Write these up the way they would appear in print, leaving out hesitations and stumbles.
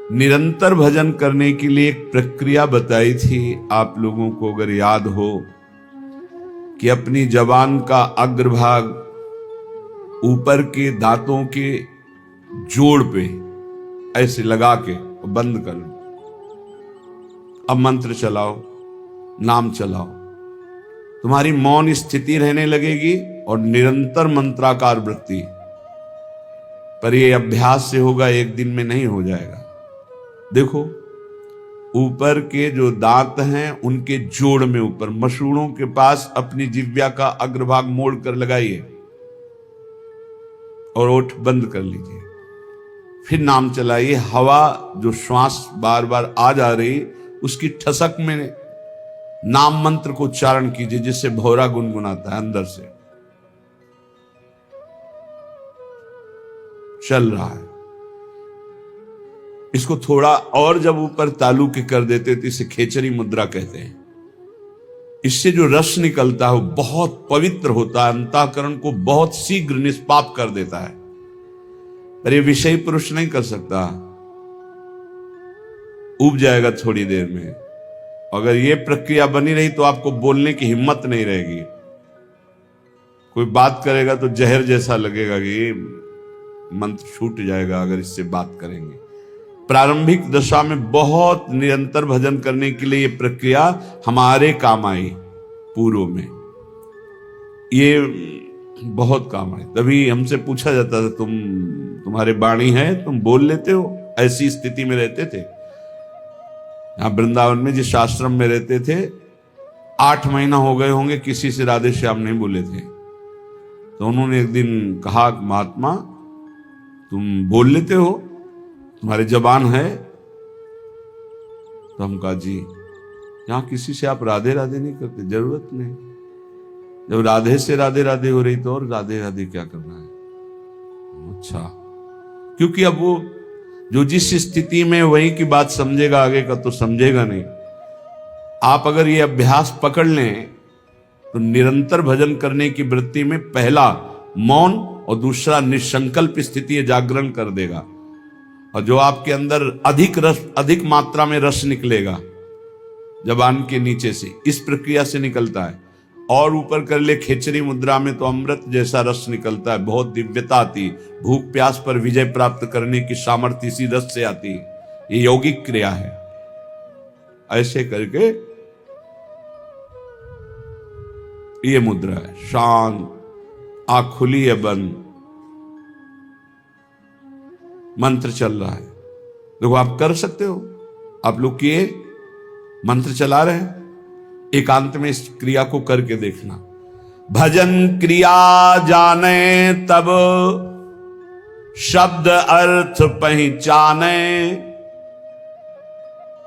निरंतर भजन करने के लिए एक प्रक्रिया बताई थी आप लोगों को, अगर याद हो, कि अपनी जबान का अग्रभाग ऊपर के दांतों के जोड़ पे ऐसे लगा के बंद कर लो। अब मंत्र चलाओ, नाम चलाओ, तुम्हारी मौन स्थिति रहने लगेगी और निरंतर मंत्राकार वृत्ति। पर यह अभ्यास से होगा, एक दिन में नहीं हो जाएगा। देखो, ऊपर के जो दांत हैं उनके जोड़ में ऊपर मसूड़ों के पास अपनी जिह्वा का अग्रभाग मोड़ कर लगाइए और ओठ बंद कर लीजिए। फिर नाम चलाइए। हवा जो श्वास बार बार आ जा रही, उसकी ठसक में नाम मंत्र को उच्चारण कीजिए, जिससे भौरा गुनगुनाता है अंदर से। चल रहा है। इसको थोड़ा और जब ऊपर तालु के कर देते तो इसे खेचरी मुद्रा कहते हैं। इससे जो रस निकलता है वो बहुत पवित्र होता है, अंतःकरण को बहुत शीघ्र निष्पाप कर देता है। पर ये विषय पुरुष नहीं कर सकता, उब जाएगा थोड़ी देर में। अगर ये प्रक्रिया बनी रही तो आपको बोलने की हिम्मत नहीं रहेगी। कोई बात करेगा तो जहर जैसा लगेगा कि ये मंत्र छूट जाएगा अगर इससे बात करेंगे। प्रारंभिक दशा में बहुत निरंतर भजन करने के लिए ये प्रक्रिया हमारे काम आई। पूर्व में ये बहुत काम आई। तभी हमसे पूछा जाता था, तुम्हारे वाणी है, तुम बोल लेते हो? ऐसी स्थिति में रहते थे। यहां वृंदावन में जिस आश्रम में रहते थे, 8 महीना हो गए होंगे किसी से राधे श्याम नहीं बोले थे। तो उन्होंने एक दिन कहा, महात्मा तुम बोल लेते हो, तुम्हारे जबान है? तो हम कहा, जी। यहां किसी से आप राधे राधे नहीं करते, जरूरत नहीं। जब राधे से राधे राधे हो रही तो और राधे राधे क्या करना है? अच्छा, क्योंकि अब वो जो जिस स्थिति में वही की बात समझेगा, आगे का तो समझेगा नहीं। आप अगर ये अभ्यास पकड़ लें तो निरंतर भजन करने की वृत्ति में पहला मौन और दूसरा निसंकल्प स्थिति जागरण कर देगा। और जो आपके अंदर अधिक मात्रा में रस निकलेगा जबान के नीचे से, इस प्रक्रिया से निकलता है। और ऊपर कर ले खेचरी मुद्रा में तो अमृत जैसा रस निकलता है, बहुत दिव्यता आती। भूख प्यास पर विजय प्राप्त करने की सामर्थ्य इसी रस से आती है। ये यौगिक क्रिया है। ऐसे करके ये मुद्रा है। शांत, आंख खुली है, बंद, मंत्र चल रहा है। देखो, आप कर सकते हो। आप लोग किए, मंत्र चला रहे हैं, एकांत में इस क्रिया को करके देखना। भजन क्रिया जाने तब शब्द अर्थ पहचाने।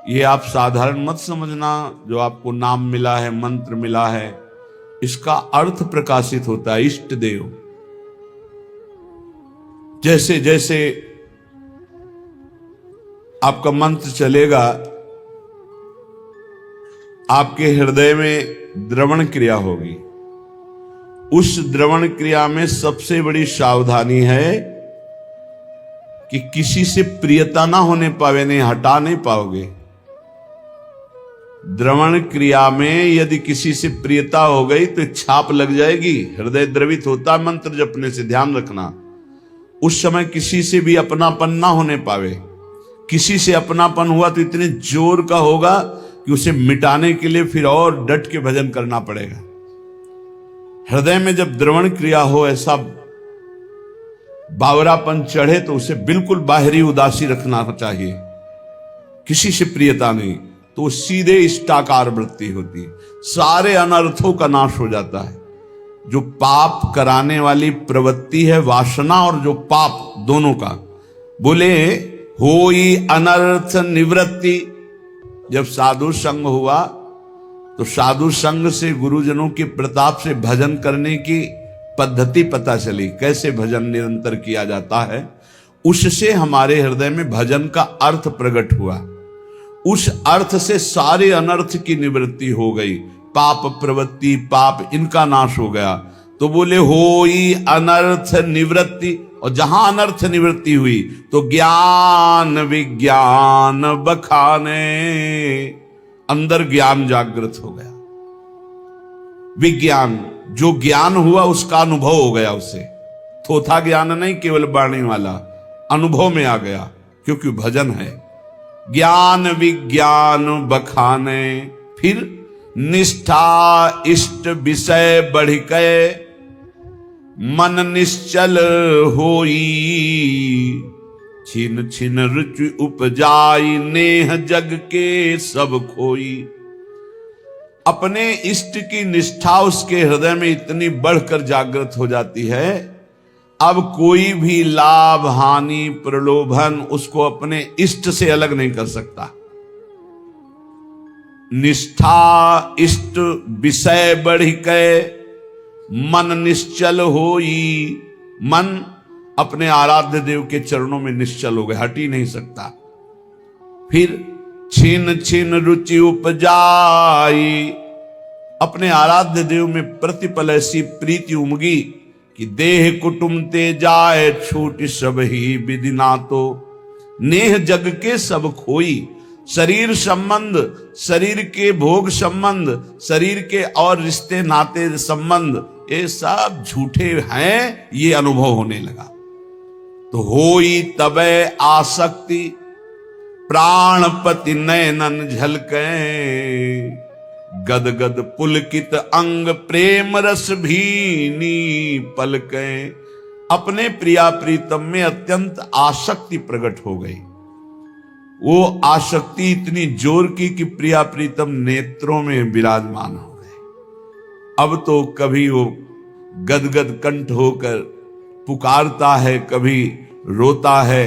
ये आप साधारण मत समझना। जो आपको नाम मिला है, मंत्र मिला है, इसका अर्थ प्रकाशित होता है। इष्ट देव जैसे जैसे आपका मंत्र चलेगा, आपके हृदय में द्रवण क्रिया होगी। उस द्रवण क्रिया में सबसे बड़ी सावधानी है कि किसी से प्रियता ना होने पावे, नहीं हटा नहीं पाओगे। द्रवण क्रिया में यदि किसी से प्रियता हो गई तो छाप लग जाएगी। हृदय द्रवित होता है मंत्र जपने से, ध्यान रखना। उस समय किसी से भी अपनापन ना होने पावे। किसी से अपनापन हुआ तो इतने जोर का होगा कि उसे मिटाने के लिए फिर और डट के भजन करना पड़ेगा। हृदय में जब द्रवण क्रिया हो, ऐसा बावरापन चढ़े, तो उसे बिल्कुल बाहरी उदासी रखना चाहिए। किसी से प्रियता नहीं, तो सीधे इष्टाकार वृत्ति होती है। सारे अनर्थों का नाश हो जाता है। जो पाप कराने वाली प्रवृत्ति है, वासना और जो पाप, दोनों का बोले होई अनर्थ निवृत्ति। जब साधु संग हुआ तो साधु संग से, गुरुजनों के प्रताप से भजन करने की पद्धति पता चली, कैसे भजन निरंतर किया जाता है। उससे हमारे हृदय में भजन का अर्थ प्रकट हुआ। उस अर्थ से सारे अनर्थ की निवृत्ति हो गई। पाप प्रवृत्ति, पाप, इनका नाश हो गया। तो बोले होई अनर्थ निवृत्ति। और जहां अनर्थ निवृत्ति हुई तो ज्ञान विज्ञान बखाने, अंदर ज्ञान जागृत हो गया। विज्ञान, जो ज्ञान हुआ उसका अनुभव हो गया उसे, थोथा ज्ञान नहीं केवल वाणी वाला, अनुभव में आ गया क्योंकि भजन है। ज्ञान विज्ञान बखाने, फिर निष्ठा इष्ट विषय बढ़ के मन निश्चल होई, छिन छिन रुचि उपजाई नेह जग के सब खोई। अपने इष्ट की निष्ठा उसके हृदय में इतनी बढ़कर जागृत हो जाती है, अब कोई भी लाभ हानि प्रलोभन उसको अपने इष्ट से अलग नहीं कर सकता। निष्ठा इष्ट विषय बढ़ के मन निश्चल होई, मन अपने आराध्य देव के चरणों में निश्चल हो गए, हट ही नहीं सकता। फिर छिन छिन रुचि उपजाई, अपने आराध्य देव में प्रतिपल ऐसी प्रीति उमगी कि देह कुटुंब ते जाए छूट सब ही विधि ना तो, नेह जग के सब खोई। शरीर संबंध, शरीर के भोग संबंध, शरीर के और रिश्ते नाते संबंध, ये सब झूठे हैं, ये अनुभव होने लगा। तो होई तबे आसक्ति प्राणपति नयनन झलके, गद गद पुलकित अंग प्रेम रस भीनी पलके। अपने प्रिया प्रीतम में अत्यंत आसक्ति प्रकट हो गई। वो आसक्ति इतनी जोर की कि प्रिया प्रीतम नेत्रों में विराजमान हो गए। अब तो कभी वो गदगद कंठ होकर पुकारता है, कभी रोता है,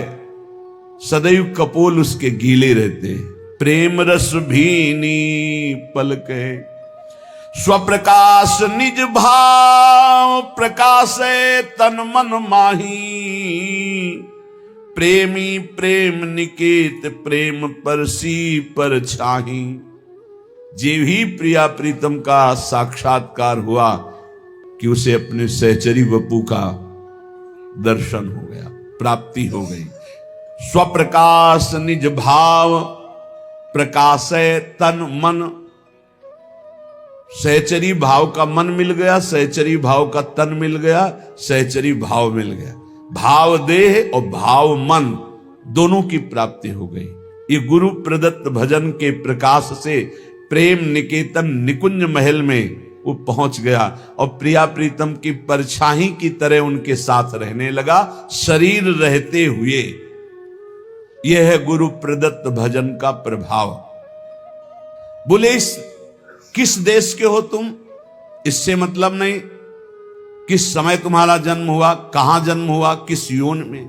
सदैव कपोल उसके गीले रहते। प्रेम रस भीनी पलके, स्वप्रकाश निज भाव प्रकाशे तन मन माही। प्रेमी प्रेम निकेत प्रेम परसी पर छाही। जे भी प्रिया प्रीतम का साक्षात्कार हुआ कि उसे अपने सहचरी वपू का दर्शन हो गया, प्राप्ति हो गई। स्वप्रकाश निज भाव प्रकाशे तन मन, सहचरी भाव का मन मिल गया, सहचरी भाव का तन मिल गया, सहचरी भाव मिल गया। भाव देह और भाव मन दोनों की प्राप्ति हो गई। ये गुरु प्रदत्त भजन के प्रकाश से प्रेम निकेतन निकुंज महल में वो पहुंच गया और प्रिया प्रीतम की परछाई की तरह उनके साथ रहने लगा, शरीर रहते हुए। यह है गुरु प्रदत्त भजन का प्रभाव। बोले किस देश के हो तुम, इससे मतलब नहीं। किस समय तुम्हारा जन्म हुआ, कहां जन्म हुआ, किस योन में,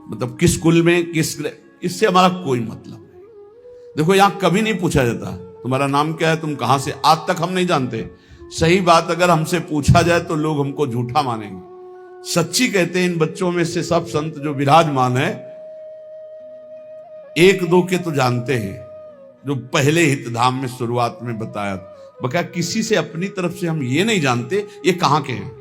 मतलब किस कुल में, किस, इससे हमारा कोई मतलब नहीं। देखो यहां कभी नहीं पूछा जाता तुम्हारा नाम क्या है, तुम कहां से, आज तक हम नहीं जानते। सही बात अगर हमसे पूछा जाए तो लोग हमको झूठा मानेंगे। सच्ची कहते हैं इन बच्चों में से सब संत जो विराजमान है, एक दो के तो जानते हैं, जो पहले हितधाम में शुरुआत में बताया। बका किसी से अपनी तरफ से हम ये नहीं जानते ये कहां के हैं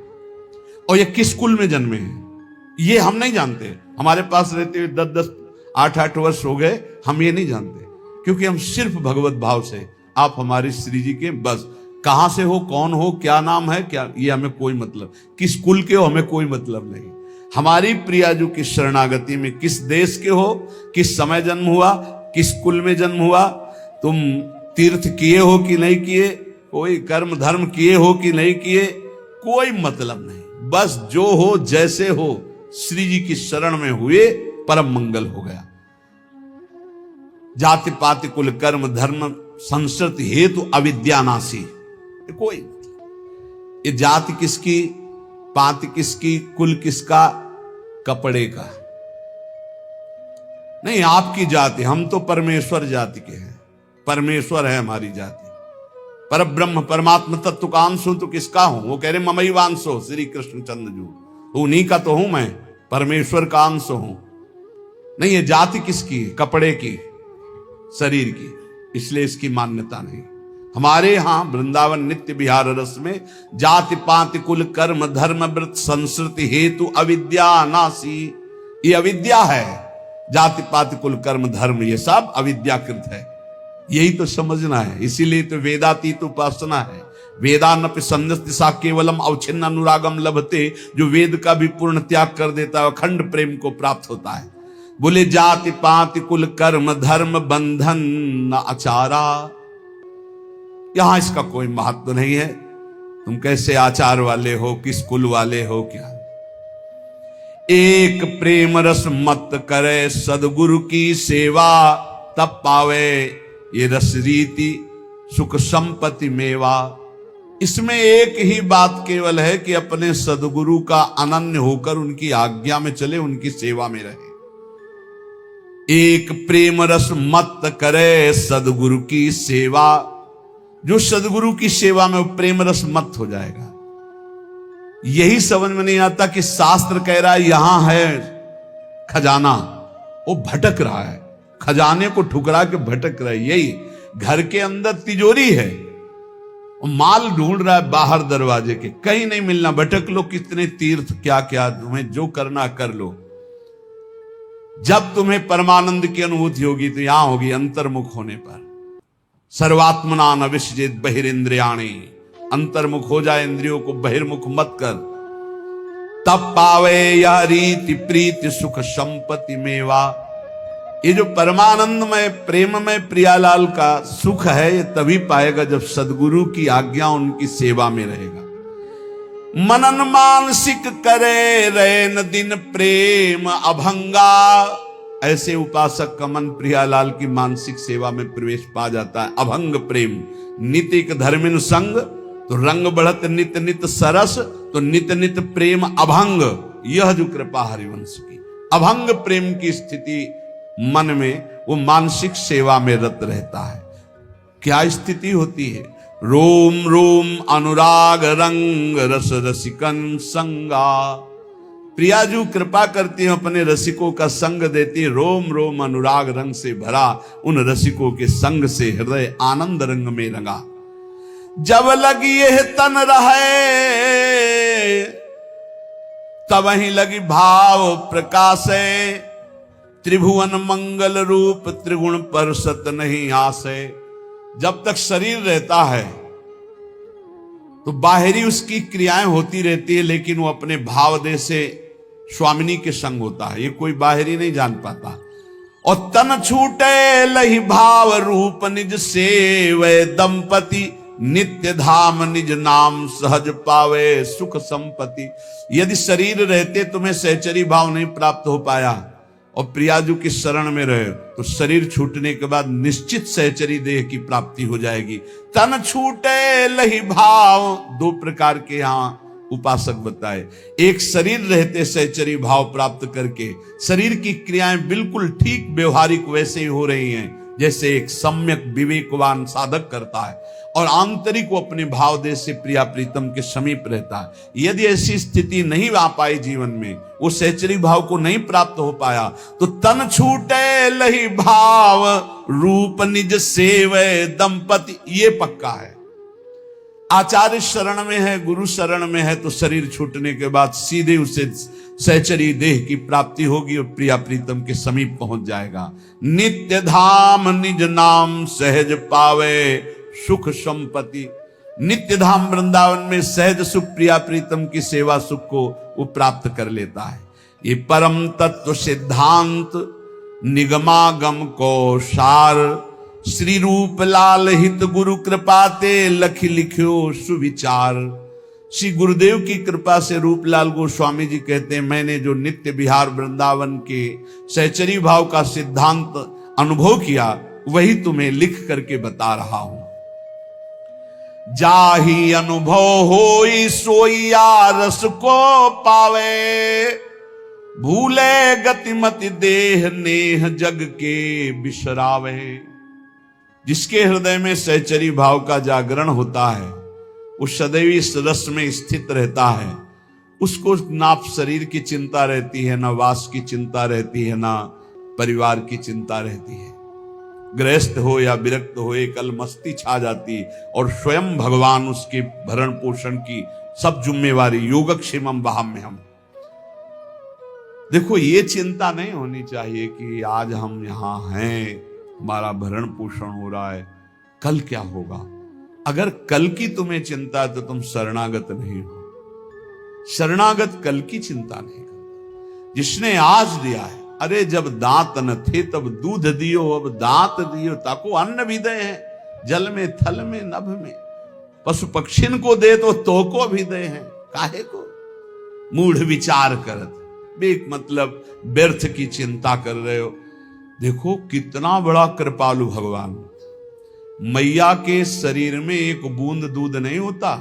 और ये किस कुल में जन्मे हैं, ये हम नहीं जानते। हमारे पास रहते हुए 10-10 8-8 वर्ष हो गए, हम ये नहीं जानते, क्योंकि हम सिर्फ भगवत भाव से आप हमारे श्री जी के, बस कहां से हो, कौन हो, क्या नाम है, क्या, ये हमें कोई मतलब, किस कुल के हो हमें कोई मतलब नहीं। हमारी प्रियाजू की शरणागति में किस देश के हो, किस समय जन्म हुआ, किस कुल में जन्म हुआ, तुम तीर्थ किए हो कि नहीं किए, कोई कर्म धर्म किए हो कि नहीं किए, कोई मतलब नहीं। बस जो हो जैसे हो श्री जी की शरण में हुए परम मंगल हो गया। जाति पाति कुल कर्म धर्म संस्कृति हेतु अविद्यानाशी, कोई, ये जाति किसकी, पाति किसकी, कुल किसका, कपड़े का नहीं। आपकी जाति, हम तो परमेश्वर जाति के हैं, परमेश्वर है हमारी जाति। पर ब्रह्म परमात्मा तत्व का अंश हूं तो किसका हूं, वो कह रहे ममई वांशो श्री कृष्ण चंद्र जू, उन्हीं का तो हूं मैं, परमेश्वर का अंश हूं। नहीं, ये जाति किसकी, कपड़े की, शरीर की, इसलिए इसकी मान्यता नहीं। हमारे यहां वृंदावन नित्य विहार रस में जाति पाति कुल कर्म धर्म व्रत संस्कृति हेतु अविद्या नासी, ये अविद्या है। जाति पाति कुल कर्म धर्म ये सब अविद्याकृत है, यही तो समझना है। इसीलिए तो वेदातीत उपासना है। वेदानपि संन्यस्तिसा केवलम अवच्छिन्न अनुरागम लभते, जो वेद का भी पूर्ण त्याग कर देता है अखंड प्रेम को प्राप्त होता है। बोले जाति पाति कुल कर्म धर्म बंधन न आचारा, यहां इसका कोई महत्व नहीं है। तुम कैसे आचार वाले हो, किस कुल वाले हो, क्या। एक प्रेम रस मत करे सदगुरु की सेवा, तब पावे ये रस रीति सुख संपत्ति मेवा। इसमें एक ही बात केवल है कि अपने सदगुरु का अनन्य होकर उनकी आज्ञा में चले, उनकी सेवा में रहे। एक प्रेम रस मत करे सदगुरु की सेवा, जो सदगुरु की सेवा में प्रेम रस मत हो जाएगा। यही समझ में नहीं आता कि शास्त्र कह रहा है यहां है खजाना, वो भटक रहा है, खजाने को ठुकरा के भटक रहा है। यही घर के अंदर तिजोरी है, माल ढूंढ रहा है बाहर दरवाजे के, कहीं नहीं मिलना। भटक लो, कितने तीर्थ क्या क्या, तुम्हें जो करना कर लो। जब तुम्हें परमानंद की अनुभूति होगी तो यहां होगी अंतर्मुख होने पर। सर्वात्मना न विसृजेत बहिरिंद्रियाणि, अंतर्मुख हो जाए, इंद्रियों को बहिर्मुख मत कर, तब पावे यह रीति प्रीति सुख संपत्ति मेवा। ये जो परमानंदमय प्रेममय प्रियालाल का सुख है ये तभी पाएगा जब सदगुरु की आज्ञा उनकी सेवा में रहेगा। मनन मानसिक करे रैन दिन प्रेम अभंगा, ऐसे उपासक का मन प्रियालाल की मानसिक सेवा में प्रवेश पा जाता है। अभंग प्रेम नितिक धर्मिन संग, तो रंग बढ़त नित नित सरस, तो नित नित प्रेम अभंग। यह जो कृपा हरिवंश की अभंग प्रेम की स्थिति मन में, वो मानसिक सेवा में रत रहता है। क्या स्थिति होती है? रोम रोम अनुराग रंग रस रसिकन संगा। प्रियाजू कृपा करती है, अपने रसिकों का संग देती है। रोम रोम अनुराग रंग से भरा, उन रसिकों के संग से हृदय आनंद रंग में रंगा। जब लगी यह तन रहे, तब ही लगी भाव प्रकाशे। त्रिभुवन मंगल रूप त्रिगुण पर सत नहीं आसे। जब तक शरीर रहता है तो बाहरी उसकी क्रियाएं होती रहती है, लेकिन वो अपने भाव देह से स्वामिनी के संग होता है, ये कोई बाहरी नहीं जान पाता। और तन छूटे लही भाव रूप निज सेवै दंपति, नित्य धाम निज नाम सहज पावे सुख संपत्ति। यदि शरीर रहते तुम्हें सहचरी भाव नहीं प्राप्त हो पाया और प्रियाजू की शरण में रहे, तो शरीर छूटने के बाद निश्चित सहचरी देह की प्राप्ति हो जाएगी। तन छूटे लही भाव, दो प्रकार के यहां उपासक बताए। एक शरीर रहते सहचरी भाव प्राप्त करके शरीर की क्रियाएं बिल्कुल ठीक व्यवहारिक वैसे ही हो रही हैं जैसे एक सम्यक विवेकवान साधक करता है, और आंतरिक वो अपने भाव देश से प्रिया प्रीतम के समीप रहता है। यदि ऐसी स्थिति नहीं आ पाई जीवन में, वो सहचरी भाव को नहीं प्राप्त हो पाया, तो तन छूटे लही भाव रूप निज सेवै दंपति, ये पक्का है। आचार्य शरण में है, गुरु शरण में है, तो शरीर छूटने के बाद सीधे उसे सहचरी देह की प्राप्ति होगी और प्रिया प्रीतम के समीप पहुंच जाएगा। नित्य धाम निज नाम सहज पावे सुख संपत्ति। नित्य धाम वृंदावन में सहज सुख प्रिया प्रीतम की सेवा सुख को वो प्राप्त कर लेता है। ये परम तत्व सिद्धांत निगमागम को सार, श्री रूप लाल हित गुरु कृपाते लखि लिख्यो सुविचार। श्री गुरुदेव की कृपा से रूपलाल गोस्वामी जी कहते हैं, मैंने जो नित्य विहार वृंदावन के सहचरी भाव का सिद्धांत अनुभव किया वही तुम्हें लिख करके बता रहा हूं। जाही अनुभव होई सोईया रस को पावे, भूले गतिमति देह नेह जग के बिसरावे। जिसके हृदय में सहचरी भाव का जागरण होता है वो सदैव इस रस में स्थित रहता है। उसको ना शरीर की चिंता रहती है, ना वास की चिंता रहती है, ना परिवार की चिंता रहती है। गृहस्थ हो या विरक्त हो, एक अलमस्ती छा जाती और स्वयं भगवान उसके भरण पोषण की सब जिम्मेवारी, योगक्षेमम वहाम्यहम्। देखो, ये चिंता नहीं होनी चाहिए कि आज हम यहां हैं, हमारा भरण पोषण हो रहा है, कल क्या होगा। अगर कल की तुम्हें चिंता है तो तुम शरणागत नहीं हो। शरणागत कल की चिंता नहीं करता। जिसने आज दिया है, अरे जब दांत न थे तब दूध दियो, अब दांत दियो ताको अन्न भी दे हैं, जल में थल में नभ में, पशु पक्षिन को दे तो को भी दे हैं, काहे को मूढ़ विचार करत, बेक मतलब व्यर्थ की चिंता कर रहे हो। देखो कितना बड़ा कृपालु भगवान। मैया के शरीर में एक बूंद दूध नहीं होता।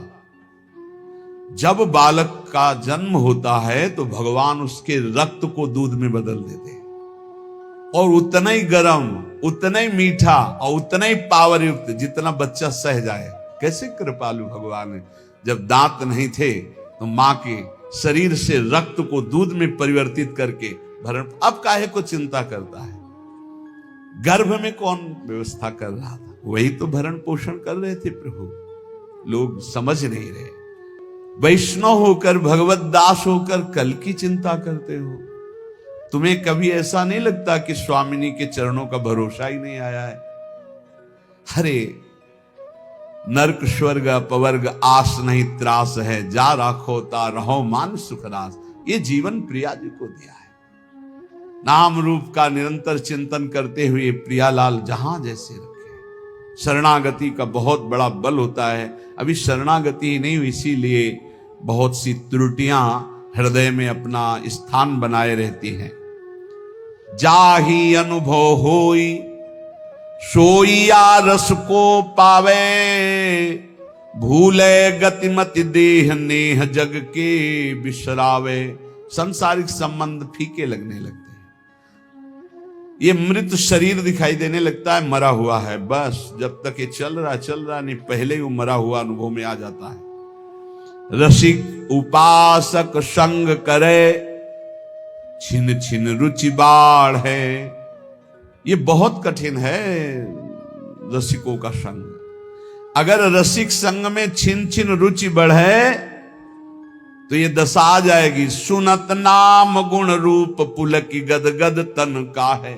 जब बालक का जन्म होता है तो भगवान उसके रक्त को दूध में बदल देते हैं, और उतना ही गर्म, उतना ही मीठा और उतना ही पावर युक्त जितना बच्चा सह जाए। कैसे कृपालु भगवान है। जब दांत नहीं थे तो मां के शरीर से रक्त को दूध में परिवर्तित करके भरण, अब काहे को चिंता करता है। गर्भ में कौन व्यवस्था कर रहा था, वही तो भरण पोषण कर रहे थे प्रभु। लोग समझ नहीं रहे। वैष्णव होकर, भगवत दास होकर कल की चिंता करते हो। तुम्हें कभी ऐसा नहीं लगता कि स्वामिनी के चरणों का भरोसा ही नहीं आया है। अरे नरक स्वर्ग अपवर्ग आस नहीं त्रास है, जा राखोता रहो मान सुखरास। ये जीवन प्रिया जी को दिया है। नाम रूप का निरंतर चिंतन करते हुए प्रियालाल जहां जैसे रखे। शरणागति का बहुत बड़ा बल होता है। अभी शरणागति नहीं हुई, इसीलिए बहुत सी त्रुटियां हृदय में अपना स्थान बनाए रहती हैं। जाही अनुभव होई सोईया रस को पावे, भूले गतिमति देह नेह जग के बिसरावे। सांसारिक संबंध फीके लगने लगते हैं। ये मृत शरीर दिखाई देने लगता है, मरा हुआ है। बस जब तक ये चल रहा नहीं, पहले ही वो मरा हुआ अनुभव में आ जाता है। रसिक उपासक संग करे, छिन छिन रुचि बाढ़ है। ये बहुत कठिन है रसिकों का संग। अगर रसिक संग में छिन छिन रुचि बढ़े तो ये दशा आ जाएगी। सुनत नाम गुण रूप पुलकी गद गद तन का है।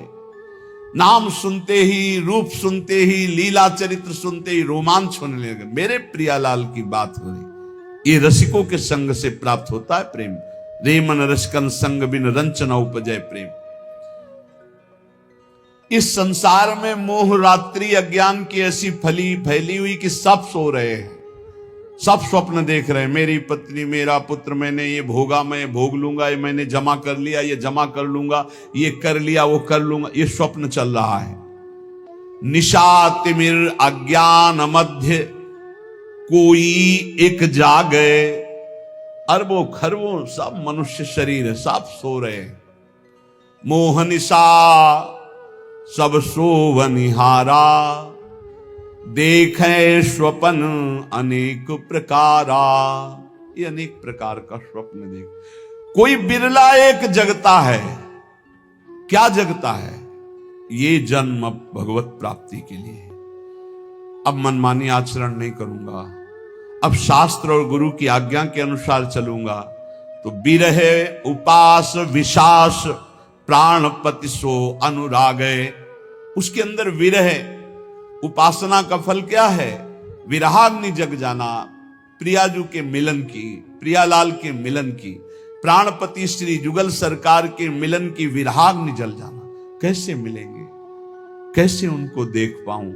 नाम सुनते ही, रूप सुनते ही, लीला चरित्र सुनते ही रोमांच होने लगे। मेरे प्रियालाल की बात हो रही। ये रसिकों के संग से प्राप्त होता है प्रेम। रेमन रसकन संग बिन रंचना उपजय प्रेम। इस संसार में मोह रात्रि अज्ञान की ऐसी फैली हुई कि सब सो रहे हैं, सब स्वप्न देख रहे हैं। मेरी पत्नी, मेरा पुत्र, मैंने ये भोगा, मैं भोग लूंगा, ये मैंने जमा कर लिया, ये जमा कर लूंगा, ये कर लिया, वो कर लूंगा। ये स्वप्न चल रहा है। निशा तिमिर अज्ञान मध्य कोई एक जागे। अरबों खरबों सब मनुष्य शरीर है, सब सो रहे हैं। मोह निशा सब सोवनिहारा, देखे स्वपन अनेक प्रकारा। ये अनेक प्रकार का स्वप्न देख। कोई बिरला एक जगता है। क्या जगता है? ये जन्म अब भगवत प्राप्ति के लिए। अब मनमानी आचरण नहीं करूंगा, अब शास्त्र और गुरु की आज्ञा के अनुसार चलूंगा। तो बिरहे उपास विशास प्राणपति सो अनुरागे। उसके अंदर विरह, उपासना का फल क्या है? विरहाग्नि जग जाना, प्रियाजू के मिलन की, प्रियालाल के मिलन की, प्राणपति श्री जुगल सरकार के मिलन की विरहाग्नि जल जाना। कैसे मिलेंगे, कैसे उनको देख पाऊं?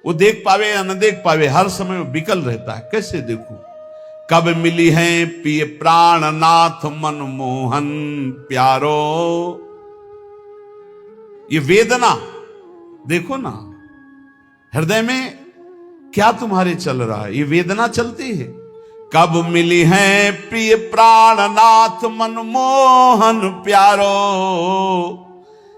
वो देख पावे या न देख पावे, हर समय वो बिकल रहता है। कैसे देखूं? कब मिली है पिय प्राणनाथ मनमोहन प्यारो। ये वेदना देखो ना, हृदय में क्या तुम्हारे चल रहा है? ये वेदना चलती है। कब मिली है प्रिय प्राणनाथ मनमोहन प्यारो,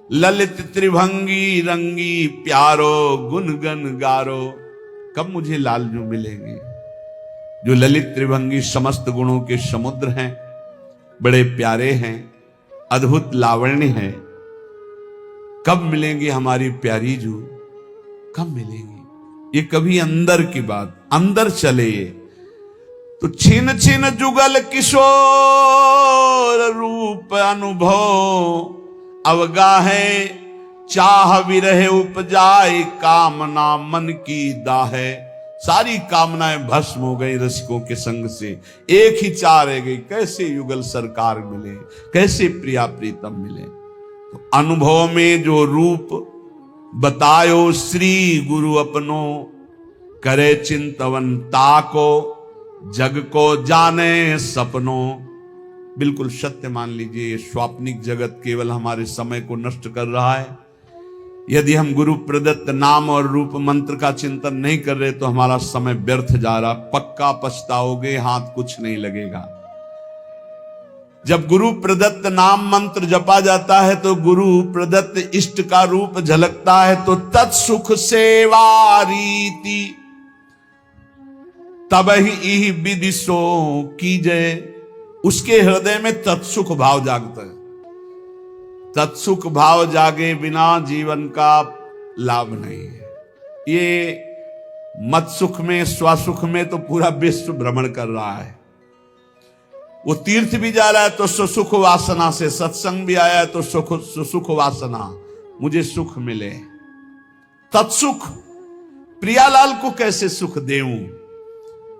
ललित त्रिभंगी रंगी प्यारो गुनगन गारो। कब मुझे लालजू मिलेंगे जो ललित त्रिभंगी समस्त गुणों के समुद्र हैं, बड़े प्यारे हैं, अद्भुत लावण्य हैं। कब मिलेंगे हमारी प्यारी जू? कब मिलेंगी? ये कभी अंदर की बात, अंदर चले तो छिन छिन जुगल किशोर रूप अनुभव अवगाहे चाह विरह उपजाए कामना मन की दाहे। सारी कामनाएं भस्म हो गई रसिकों के संग से, एक ही चाह रह गई, कैसे युगल सरकार मिले, कैसे प्रिया प्रीतम मिले। तो अनुभव में जो रूप बतायो श्री गुरु अपनो, करे चिंतवन ताको जग को जाने सपनों। बिल्कुल सत्य मान लीजिए, ये स्वाप्निक जगत केवल हमारे समय को नष्ट कर रहा है। यदि हम गुरु प्रदत्त नाम और रूप मंत्र का चिंतन नहीं कर रहे तो हमारा समय व्यर्थ जा रहा, पक्का पछताओगे, हाथ कुछ नहीं लगेगा। जब गुरु प्रदत्त नाम मंत्र जपा जाता है तो गुरु प्रदत्त इष्ट का रूप झलकता है, तो तत्सुख सेवा रीति तब ही विदिशो कीजे। उसके हृदय में तत्सुख भाव जागता है। तत्सुख भाव जागे बिना जीवन का लाभ नहीं है। ये मत सुख में स्वसुख में तो पूरा विश्व भ्रमण कर रहा है। वो तीर्थ भी जा रहा है तो सुसुख वासना से, सत्संग भी आया है तो सुसुख वासना, मुझे सुख मिले। तत्सुख, प्रियालाल को कैसे सुख देऊं,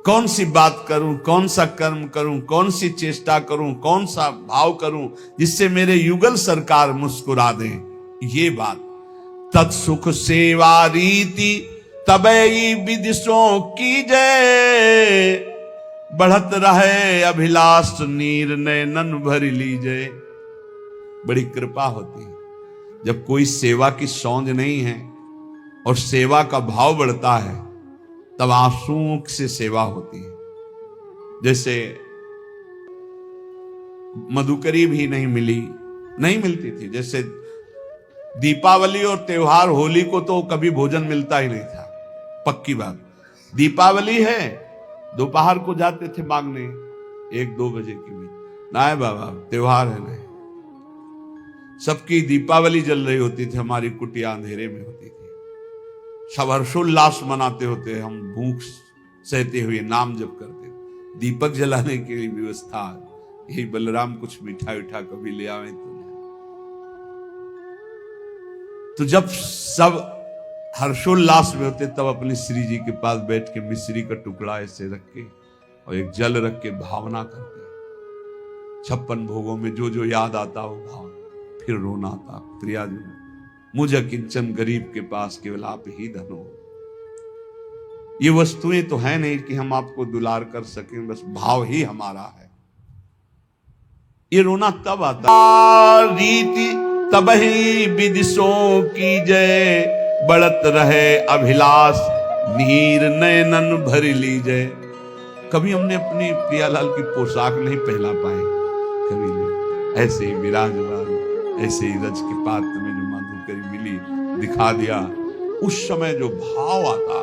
कौन सी बात करूं, कौन सा कर्म करूं, कौन सी चेष्टा करूं, कौन सा भाव करूं जिससे मेरे युगल सरकार मुस्कुरा दें। ये बात तत्सुख सेवा रीति तबई विदिशों की जय। बढ़त रहे अभिलाष नीर नैनन भर लीजे। बड़ी कृपा होती है जब कोई सेवा की सौंध नहीं है और सेवा का भाव बढ़ता है, तब आंसुओं से सेवा होती है। जैसे मधुकरी भी नहीं मिलती थी। जैसे दीपावली और त्योहार, होली को तो कभी भोजन मिलता ही नहीं था, पक्की बात। दीपावली है, दोपहर को जाते थे मांगने 1-2 बजे के बीच, ना है बाबा त्योहार है नहीं। सबकी दीपावली जल रही होती थी, हमारी कुटिया अंधेरे में होती थी। सब हर्षोल्लास मनाते होते, हम भूख सहते हुए नाम जप करते। दीपक जलाने की व्यवस्था, यही बलराम कुछ मीठा उठा कभी ले आवे तो जब सब हर्षोल्लास में होते तब अपने श्री जी के पास बैठ के मिश्री का टुकड़ा ऐसे रख के और एक जल रख के भावना करते। 56 भोगों में जो जो याद आता वो भाव, फिर रोना आता, प्रिया जी मुझे किंचन गरीब के पास केवल आप ही धन हो। ये वस्तुएं तो है नहीं कि हम आपको दुलार कर सकें, बस भाव ही हमारा है। ये रोना तब आता रीति तब ही विदिशों की जय। बढ़त रहे अभिलाष नीर नैनन भर लीजे। कभी हमने अपनी प्रियालाल की पोशाक नहीं पहना पाए, कभी नहीं। ऐसे ही विराजमान, ऐसे ही रज के पात्र में जो माधुकरी मिली, दिखा दिया। उस समय जो भाव आता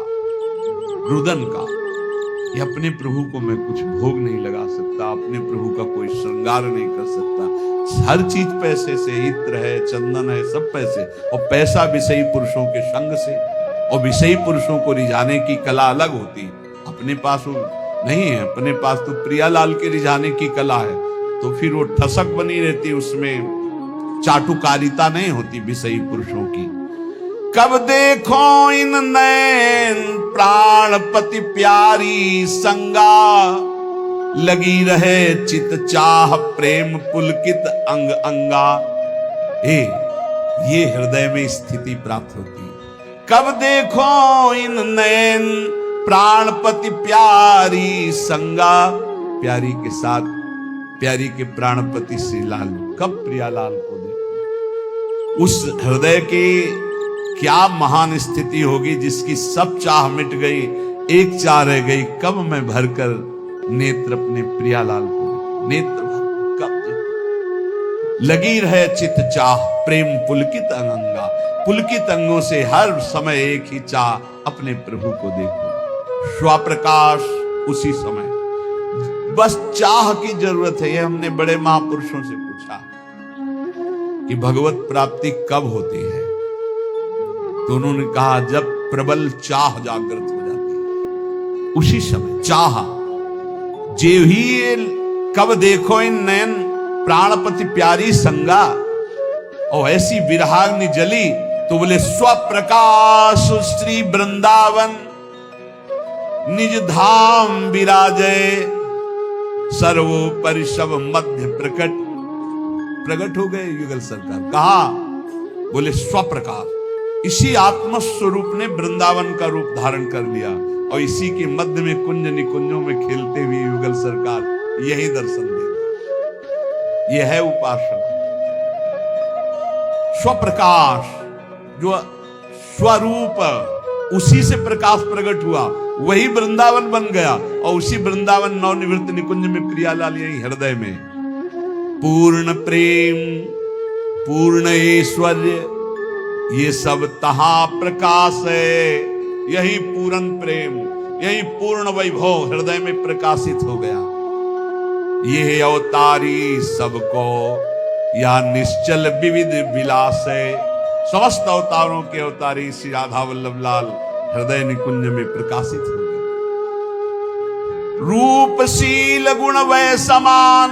रुदन का, ये अपने प्रभु को मैं कुछ भोग नहीं लगा सकता, अपने प्रभु का कोई श्रृंगार नहीं कर सकता। हर चीज पैसे से, इत्र है, चंदन है, सब पैसे। और पैसा विषयी पुरुषों के संग से, और विषयी पुरुषों को रिझाने की कला अलग होती। अपने पास वो नहीं है, अपने पास तो प्रियालाल के रिझाने की कला है, तो फिर वो ठसक बनी रहती, उसमें चाटुकारिता नहीं होती विषयी पुरुषों की। कब देखो इन नैन प्राणपति प्यारी संगा। लगी रहे चित चाह प्रेम पुलकित अंग अंगा। ये हृदय में स्थिति प्राप्त होती है। कब देखो इन नैन प्राणपति प्यारी संगा। प्यारी के साथ प्यारी के प्राणपति श्री लाल, कब प्रियालाल को देखो। उस हृदय के क्या महान स्थिति होगी जिसकी सब चाह मिट गई, एक चाह रह गई, कब मैं भरकर नेत्र अपने प्रियालाल को, नेत्र भर कब देखूं। लगी रहे चित चाह प्रेम पुलकित अंगा। पुलकित अंगों से हर समय एक ही चाह, अपने प्रभु को देखो। स्वप्रकाश उसी समय, बस चाह की जरूरत है। ये हमने बड़े महापुरुषों से पूछा कि भगवत प्राप्ति कब होती है, तो उन्होंने कहा जब प्रबल चाह जागृत हो जाती है। उसी समय चाह जे ही कब देखो इन नयन प्राणपति प्यारी संगा, और ऐसी विरहाग्नि जली तो बोले स्वप्रकाश श्री वृंदावन निज धाम विराजय, सर्वोपरि सब मध्य प्रकट हो गए युगल सरकार। कहा? बोले स्वप्रकाश, इसी आत्म स्वरूप ने वृंदावन का रूप धारण कर लिया और इसी के मध्य में कुंज निकुंजों में खेलते हुए युगल सरकार यही दर्शन देता। यह है उपासना। स्वप्रकाश, जो स्वरूप, उसी से प्रकाश प्रकट हुआ, वही वृंदावन बन गया और उसी वृंदावन नवनिवृत्त निकुंज में प्रियालाल यही हृदय में पूर्ण प्रेम, पूर्ण ऐश्वर्य, ये सब तहां प्रकाश है। यही पूर्ण प्रेम, यही पूर्ण वैभव हृदय में प्रकाशित हो गया। ये अवतारी सबको या निश्चल विविध विलास है। समस्त अवतारों के अवतारी श्री राधा वल्लभ लाल हृदय निकुंज में प्रकाशित हो गए। रूपशील गुण वै समान,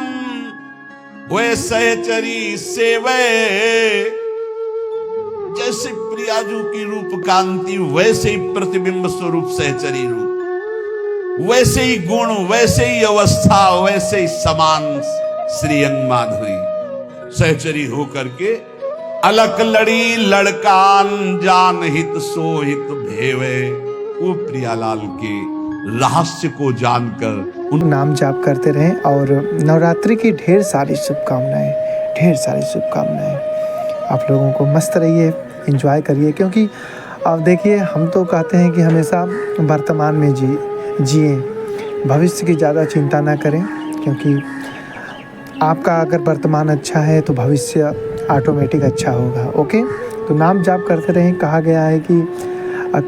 वै सहचरी सेवे। जैसे प्रियाजू की रूप कांति, वैसे ही प्रतिबिंब स्वरूप सहचरी रूप, वैसे ही गुण, वैसे ही अवस्था, वैसे ही समान श्रीअंग माधुरी सहचरी होकर के अलक लड़ी लड़कान जान हित सोहित भेवे। वो प्रियालाल के रहस्य को जानकर उन नाम जाप करते रहें और नवरात्रि की ढेर सारी शुभकामनाएं, ढेर सारी शुभकामनाएं। आप लोगों को मस्त रहिए, एंजॉय करिए, क्योंकि अब देखिए हम तो कहते हैं कि हमेशा वर्तमान में जिए, भविष्य की ज़्यादा चिंता ना करें, क्योंकि आपका अगर वर्तमान अच्छा है तो भविष्य ऑटोमेटिक अच्छा होगा। ओके, तो नाम जाप करते रहें। कहा गया है कि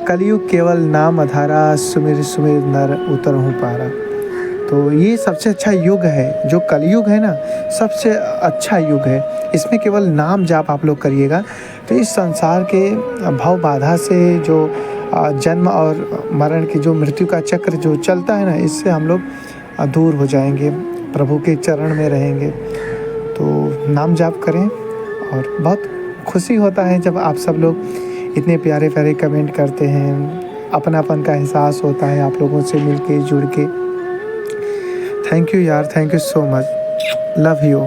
कलयुग केवल नाम अधारा, सुमिर सुमिर नर उतरहु पारा। तो ये सबसे अच्छा युग है, जो कलयुग है ना, सबसे अच्छा युग है। इसमें केवल नाम जाप आप लोग करिएगा तो इस संसार के भव बाधा से जो जन्म और मरण की जो मृत्यु का चक्र जो चलता है ना, इससे हम लोग दूर हो जाएंगे, प्रभु के चरण में रहेंगे। तो नाम जाप करें और बहुत खुशी होता है जब आप सब लोग इतने प्यारे प्यारे कमेंट करते हैं, अपनापन का एहसास होता है आप लोगों से मिलके जुड़ के। थैंक यू यार, thank you so much, love you.